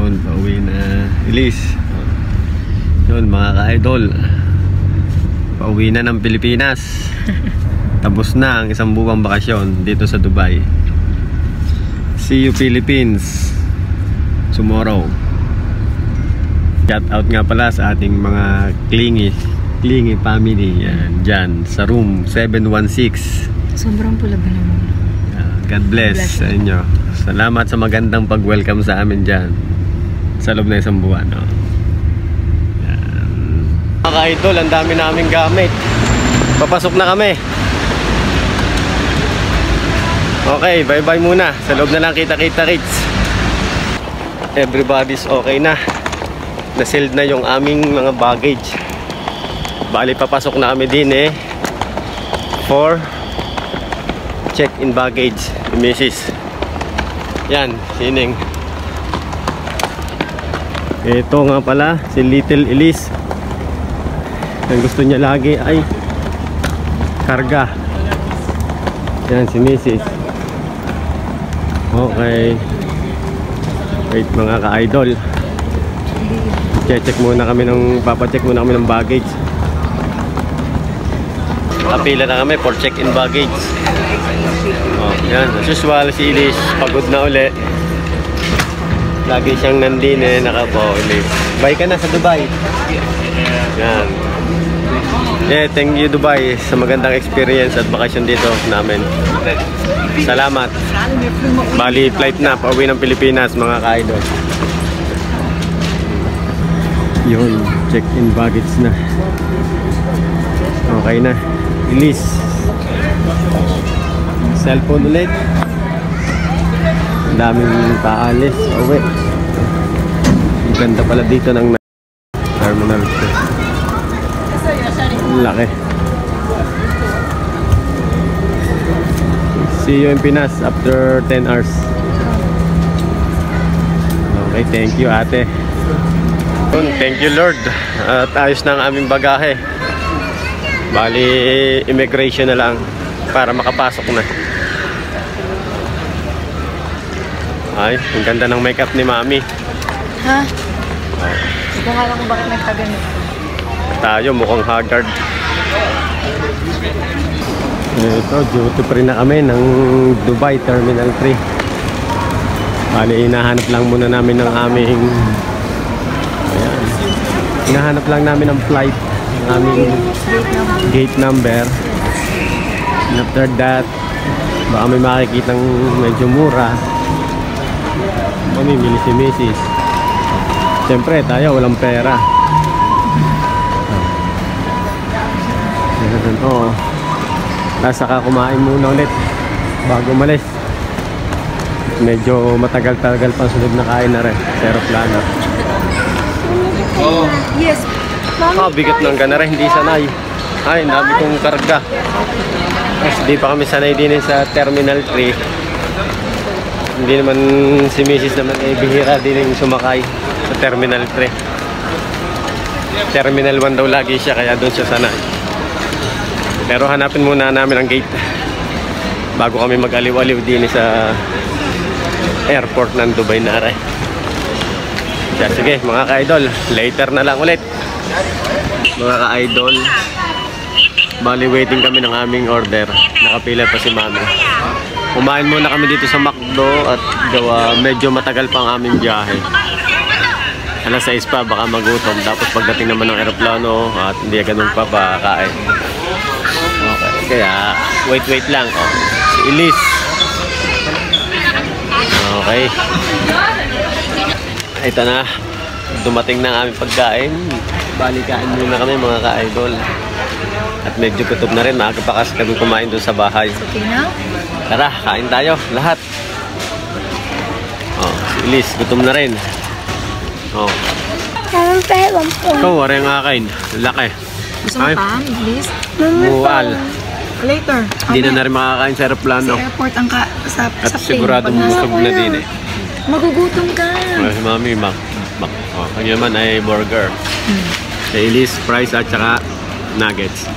Yun, pauwi na Elise. Yun mga ka-idol, pauwi na ng Pilipinas. Tapos na ang isang buwang bakasyon dito sa Dubai. See you Philippines tomorrow. Shout out nga pala sa ating mga clingy family. Yan, dyan sa room 716. Sobrang pula ba naman? God bless sa inyo. Salamat sa magandang pag-welcome sa amin dyan sa loob na isang buwan, no? Yan. Mga ka-idol, ang dami naming gamit. Papasok na kami. Okay, bye-bye muna. Sa loob na lang kita-kita kits. Everybody's okay na. Na-sealed na yung aming mga baggage. Bali, papasok na kami din for check-in baggage. Mrs. Yan, sining. Ito nga pala, si Little Elise. Ang gusto niya lagi ay karga. Yan, si Mrs. Okay. Wait mga ka-idol. Check muna kami papacheck muna kami ng baggage. Kapila na kami for check-in baggage. Oh, yan. As usual, si Elise pagod na uli. Lagi siyang nandin nakapo Elise. Bye ka na sa Dubai. Yan. Yeah, thank you Dubai sa magandang experience at bakasyon dito namin. Salamat. Bali, flight na pauwi ng Pilipinas mga ka-idol. Yun, check-in baggage na. Okay na. Elise. Cellphone ulit. Ang daming paalis. Uwi. Ang ganda pala dito ng terminal 2. Laki. See you in Pinas after 10 hours. Okay, thank you ate. Thank you Lord. At ayos na ang aming bagahe. Bali, immigration na lang para makapasok na. Ay, ang ganda ng makeup ni Mami. Ha? Hindi nga lang kung bakit nagkaganito. Tayo, mukhang haggard. Ito, duty free na kami ng Dubai Terminal 3. Bali, hinahanap lang muna namin ng aming hinahanap lang namin ng flight, ng aming gate number. And after that, baka may makikitang medyo mura. Mamimili si Mrs. Siyempre, tayo walang pera. Oo. Tapos saka kumain muna ulit bago umalis. Medyo matagal-tagal pang sunod na kain na rin sa aeroplano. Oh. Yes. Bigat ng gana rin, hindi sanay. Ay, dami kong karga. Tapos di pa kami sanay din sa Terminal 3. Hindi naman si Mrs. naman bihira din yung sumakay sa Terminal 3. Terminal 1 daw lagi siya, kaya doon siya sanay. Pero hanapin muna namin ang gate bago kami mag-aliw-aliw din sa airport ng Dubai Nare. Kaya sige mga ka-idol, later na lang ulit. Mga ka-idol, bali waiting kami ng aming order. Nakapila pa si Mami. Kumain muna kami dito sa McDo at medyo matagal pa ang aming biyahe. Alas 6 pa, baka magutom. Tapos pagdating naman ng aeroplano at hindi ganun pa kain. Okay, kaya wait lang. Oh, si Elise. Okay. Ito na. Dumating na ang aming pagkain. Balikain muna kami mga ka-idol. At medyo gutom na rin. Maaga pa kasi kami kumain doon sa bahay. Okay na? Tara, kain tayo. Lahat. Oh, si Elise, gutom na rin. Oh. Ikaw, wala yung akain. Laki. Gusto mo pa, please? Mual. Later. Hindi na rin makakain sa aeroplano. Sa airport ang sa at plane. siguradong busog na din Magugutom ka. Si Mami, kanya naman ay burger. Sa Elise, fries at saka nuggets.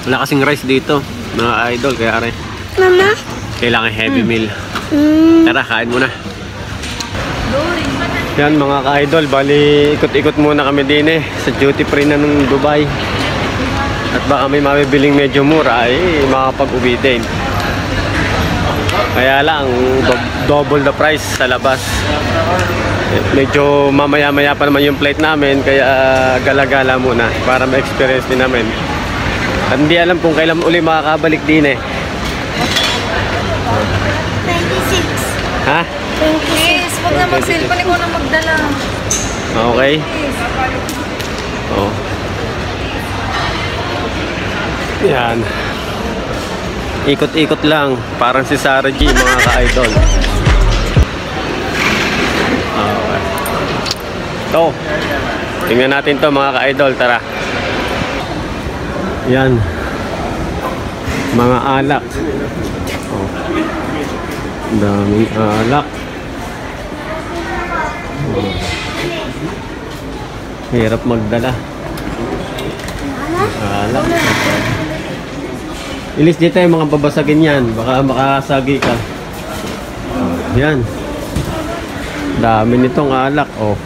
Wala kasing rice dito, mga idol, kaya rin. Mama? Kailangan heavy meal. Tara, kain muna. Yan mga ka-idol, bali ikot-ikot muna kami din sa duty free na ng Dubai. At baka may mabibiling medyo mura ay makapag-uwi din. Kaya lang, double the price sa labas. Medyo mamaya-maya pa naman yung flight namin, kaya gala-gala muna para ma-experience din namin. At hindi alam kung kailan uli makakabalik din 26. Ha? 26. Huwag na mag-cellphone, ikaw na magdala. Okay. Oh. Yan. Ikot-ikot lang. Parang si Sarah G, mga ka-idol. Okay. Ito. Tingnan natin to mga ka-idol. Tara. Yan. Mga alak. Oh. Daming alak. Oh. Hirap magdala. Alak. Ilis dito yung mga babasagin yan. Baka makasagi ka. Yan. Dami nitong alak. Oh.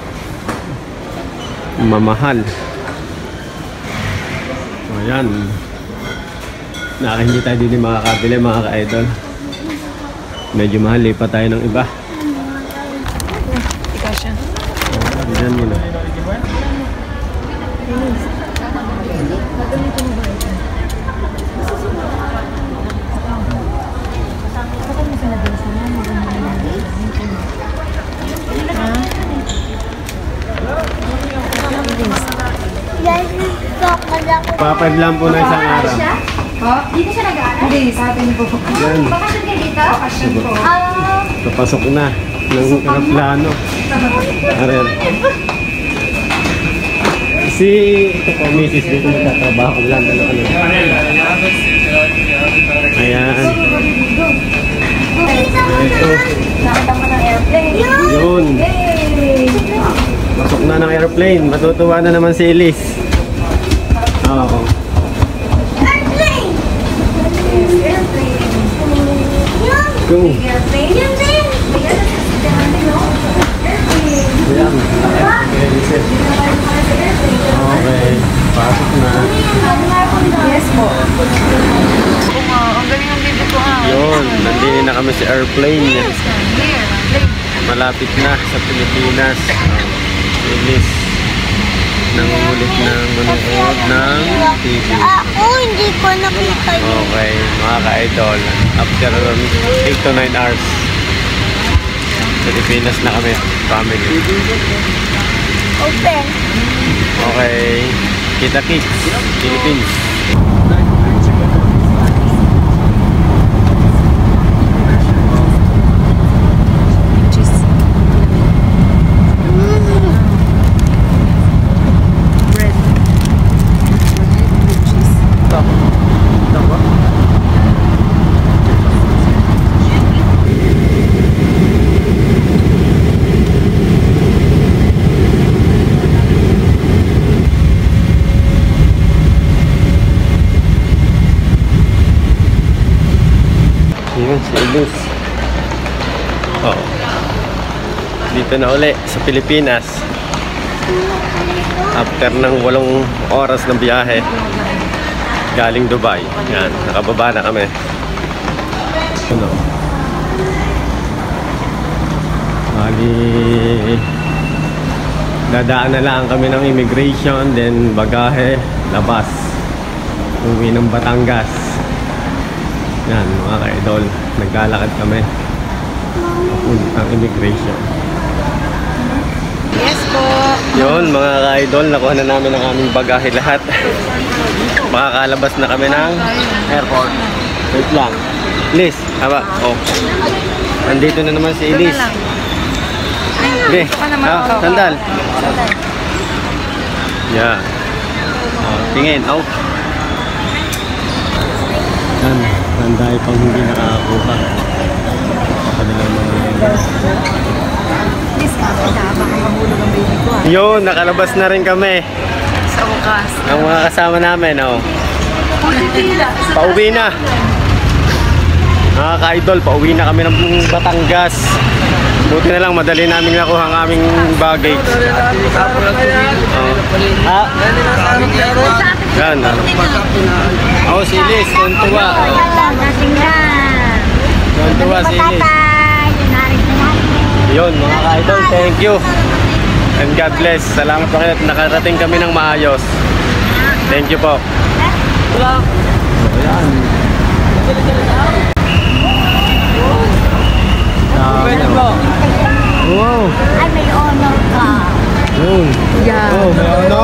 Mamahal. Ayan. Hindi tayo din makakabili mga ka-idol. Medyo mahal. Lipat tayo ng iba. Ikaw siya. Diyan muna. Papad lang po na isang araw. Dito siya nag-aaral? Hindi, sa atin po. Yan. Bakasyon kayo dito? Bakasyon po. Papasok na ng aeroplano. Aral. Si ito po, Mrs. dito nagtatrabaho lang. Ayan. Ito. Nakita mo ng airplane. Yun. Pasok na ng airplane. Matutuwa na naman si Elise. Oo. Go. Ayan. Okay. Pasok na. Yes po. Ang galing ng baby ko ha. Yun. Nandini na kami sa airplane. Here, plane. Malapit na sa Pilipinas. Elise. Nangungulit ng manood ng TV. Ako, hindi ko nakita yun. Okay, mga ka-idol. After 8 to 9 hours, Pilipinas na kami, family. Open. Okay, kita-kits, Philippines. Yun, si Elise. Oh. Dito na uli sa Pilipinas. After ng 8 oras ng biyahe galing Dubai. Yan, nakababa na kami. Ano? Bali, dadaan na lang kami ng immigration, then bagahe, labas. Uwi ng Batangas. Yan mga ka-idol, naglalakad kami papuntang immigration. Yes po. Yun mga ka-idol, nakuha na namin ang aming bagahe lahat. Makakalabas na kami ng airport. Wait lang. Liz, haba. Oh. Nandito na naman si Elise. Be, sandal. Yeah. Oh, tingin. Oh. Yan. Ang dahil pang hindi nakakakuha. Kanilang mga... Please, baka mahulog ang baby ko ha. Yun, nakalabas na rin kami. Sa wakas. Ang mga kasama namin, oh. Pauwi na. Mga ka-idol, pauwi na kami ng Batangas. Buti na lang, madali namin nakuha ang aming baggage. Ah, yan. Oh, silis, tuntua. Tuntua, silis. Yun, mga ka-idol, thank you. And God bless. Salamat po kayo at nakarating kami ng maayos. Thank you po. Ayan. Wow. Ay, may honor ka. Yun. Yeah. Oh, may ano?